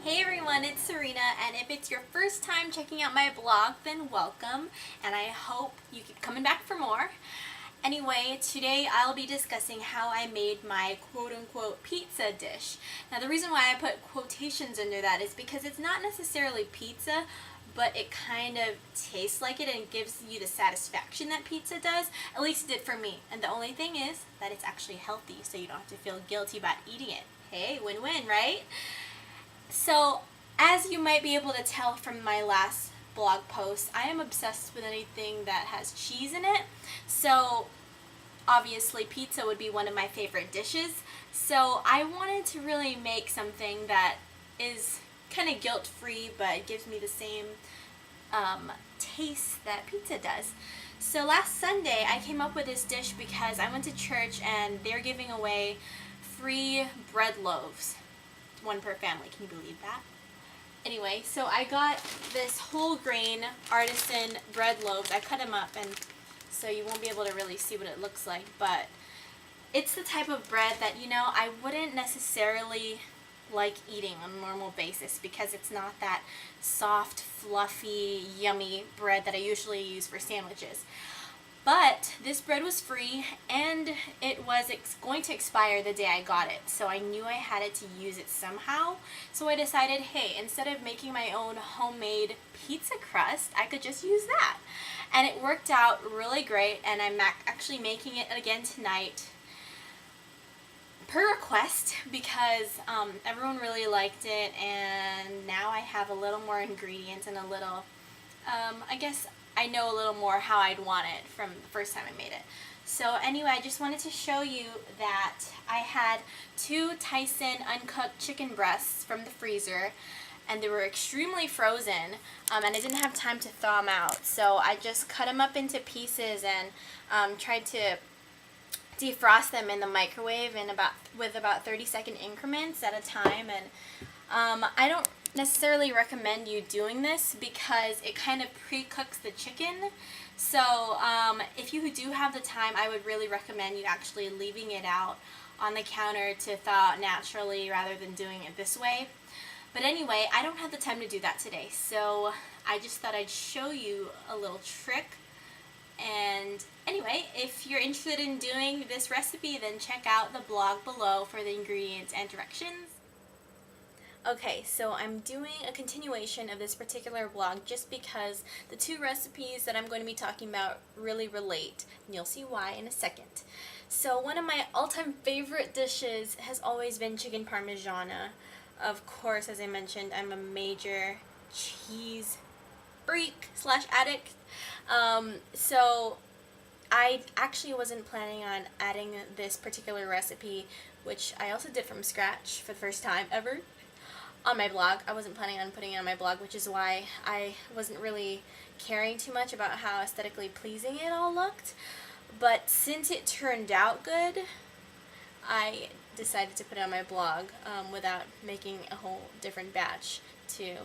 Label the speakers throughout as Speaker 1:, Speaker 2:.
Speaker 1: Hey everyone, it's Serena, and if it's your first time checking out my blog, then welcome, and I hope you keep coming back for more. Anyway, today I'll be discussing how I made my quote-unquote pizza dish. Now the reason why I put quotations under that is because it's not necessarily pizza, but it kind of tastes like it and gives you the satisfaction that pizza does. At least it did for me. And the only thing is that it's actually healthy, so you don't have to feel guilty about eating it. Hey, win-win, right? So, as you might be able to tell from my last blog post, I am obsessed with anything that has cheese in it. So, obviously pizza would be one of my favorite dishes. So, I wanted to really make something that is kind of guilt-free, but it gives me the same taste that pizza does. So last Sunday, I came up with this dish because I went to church and they're giving away free bread loaves. One per family. Can you believe that? Anyway, so I got this whole grain artisan bread loaves. I cut them up, and so you won't be able to really see what it looks like, but it's the type of bread that, I wouldn't necessarily like eating on a normal basis because it's not that soft, fluffy, yummy bread that I usually use for sandwiches. But this bread was free, and it was going to expire the day I got it, so I knew I had it to use it somehow. So I decided, hey, instead of making my own homemade pizza crust, I could just use that. And it worked out really great, and I'm actually making it again tonight per request because everyone really liked it, and now I have a little more ingredients and a little, I guess I know a little more how I'd want it from the first time I made it. So anyway, I just wanted to show you that I had 2 Tyson uncooked chicken breasts from the freezer, and they were extremely frozen, and I didn't have time to thaw them out. So I just cut them up into pieces and tried to defrost them in the microwave with about 30-second increments at a time. And I don't necessarily recommend you doing this because it kind of pre-cooks the chicken. So if you do have the time, I would really recommend you actually leaving it out on the counter to thaw out naturally rather than doing it this way. But anyway, I don't have the time to do that today, so I just thought I'd show you a little trick. And anyway, if you're interested in doing this recipe, then check out the blog below for the ingredients and directions. Okay, so I'm doing a continuation of this particular blog just because the 2 recipes that I'm going to be talking about really relate, and you'll see why in a second. So one of my all-time favorite dishes has always been chicken parmigiana. Of course, as I mentioned, I'm a major cheese freak / addict. So I actually wasn't planning on adding this particular recipe, which I also did from scratch for the first time ever, on my blog. I wasn't planning on putting it on my blog, which is why I wasn't really caring too much about how aesthetically pleasing it all looked. But since it turned out good, I decided to put it on my blog without making a whole different batch to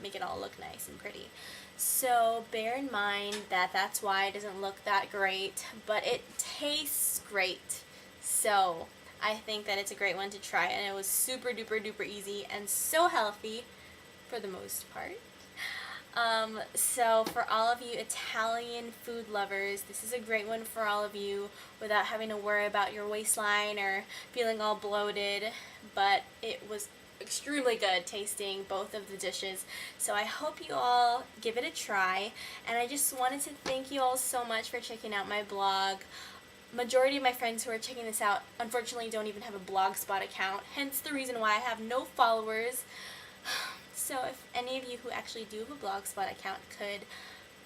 Speaker 1: make it all look nice and pretty. So bear in mind that that's why it doesn't look that great, but it tastes great. So I think that it's a great one to try, and it was super duper duper easy and so healthy for the most part. So for all of you Italian food lovers, this is a great one for all of you without having to worry about your waistline or feeling all bloated, but it was extremely good tasting both of the dishes. So I hope you all give it a try, and I just wanted to thank you all so much for checking out my blog. Majority of my friends who are checking this out unfortunately don't even have a Blogspot account, hence the reason why I have no followers. So if any of you who actually do have a Blogspot account could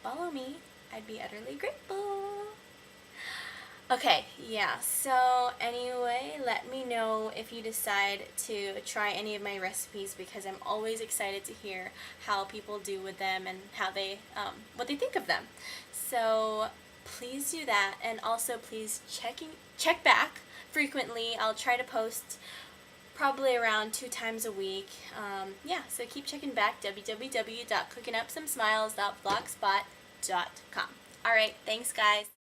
Speaker 1: follow me, I'd be utterly grateful. Okay, yeah, so anyway, let me know if you decide to try any of my recipes because I'm always excited to hear how people do with them and how they, what they think of them. So please do that, and also please check back frequently. I'll try to post probably around 2 times a week. Yeah, so keep checking back, www.cookingupsomesmiles.blogspot.com. Alright, thanks guys.